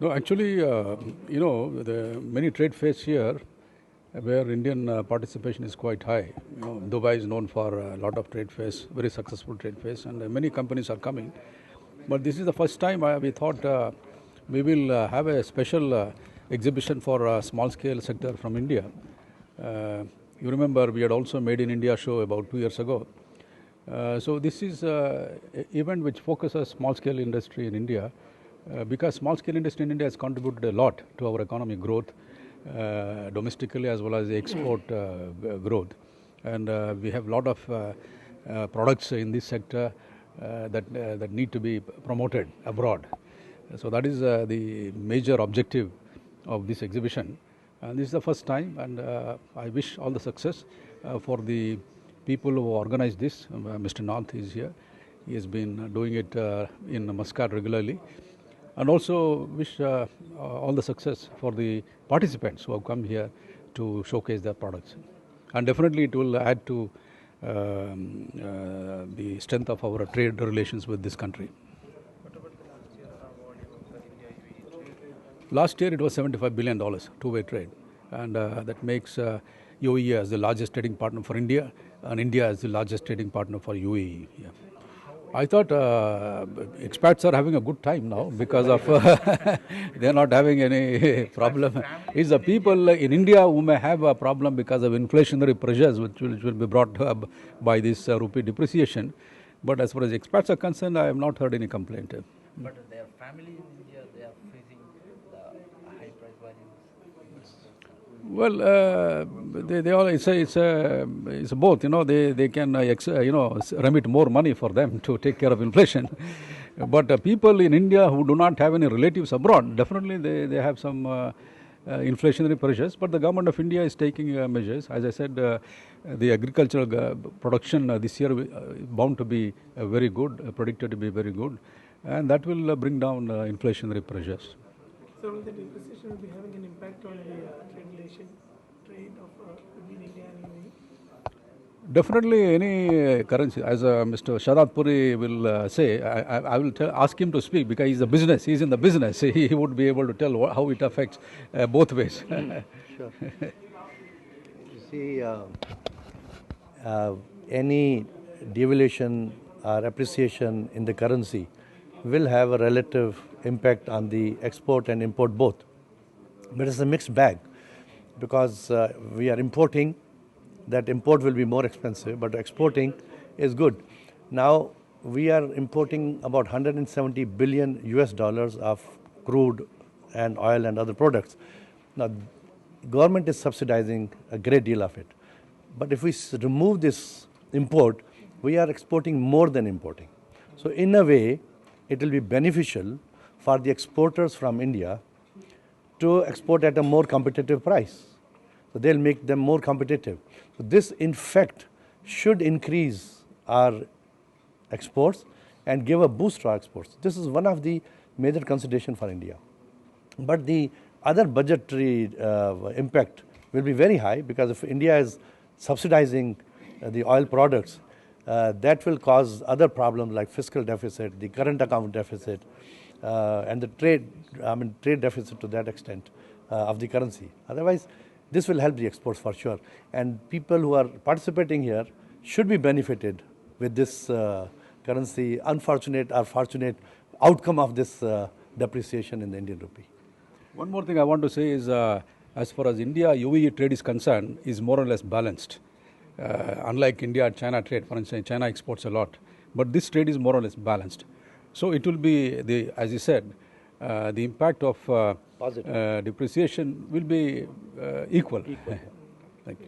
No, actually, the many trade fairs here where Indian participation is quite high. Dubai is known for a lot of trade fairs, very successful trade fairs, and many companies are coming. But this is the first time we thought we will have a special exhibition for small scale sector from India. You remember we had also made in India show about 2 years ago. So this is an event which focuses small scale industry in India because small scale industry in India has contributed a lot to our economic growth domestically as well as the export growth. And we have a lot of products in this sector that need to be promoted abroad. So that is the major objective of this exhibition. And this is the first time, and I wish all the success for the people who organized this. Mr. Nath is here. He has been doing it in Muscat regularly. And also wish all the success for the participants who have come here to showcase their products. And definitely it will add to the strength of our trade relations with this country. Last year it was $75 billion two-way trade, and that makes UAE as the largest trading partner for India, and India as the largest trading partner for UAE. Yeah. I thought expats are having a good time now because of they are not having any problem. It's the people in India who may have a problem because of inflationary pressures which will be brought up by this rupee depreciation. But as far as expats are concerned, I have not heard any complaint. But their family in India, they are facing the high price values. Well, they all it's both. They can remit more money for them to take care of inflation. But people in India who do not have any relatives abroad, definitely they have some inflationary pressures. But the government of India is taking measures. As I said, the agricultural production this year is bound to be very good, predicted to be very good, and that will bring down inflationary pressures. So will the depreciation will be having an impact on the trade of between India and UAE? Definitely, any currency, as Mr. Sharath Puri will say, I will ask him to speak because he's he's in the business. He would be able to tell how it affects both ways. Sure. You see, any devaluation or appreciation in the currency will have a relative impact on the export and import both. But it's a mixed bag because we are importing, that import will be more expensive, but exporting is good. Now we are importing about 170 billion US dollars of crude and oil and other products. Now government is subsidizing a great deal of it. But if we remove this import, we are exporting more than importing. So in a way, it will be beneficial for the exporters from India to export at a more competitive price. So they'll make them more competitive. So this, in fact, should increase our exports and give a boost to our exports. This is one of the major considerations for India. But the other budgetary impact will be very high because if India is subsidizing the oil products, that will cause other problems like fiscal deficit, the current account deficit, and the trade deficit to that extent of the currency. Otherwise, this will help the exports for sure. And people who are participating here should be benefited with this currency, unfortunate or fortunate outcome of this depreciation in the Indian rupee. One more thing I want to say is, as far as India-UAE trade is concerned, is more or less balanced. Unlike India-China trade, for instance, China exports a lot, but this trade is more or less balanced. So it will be, as you said, the impact of depreciation will be equal.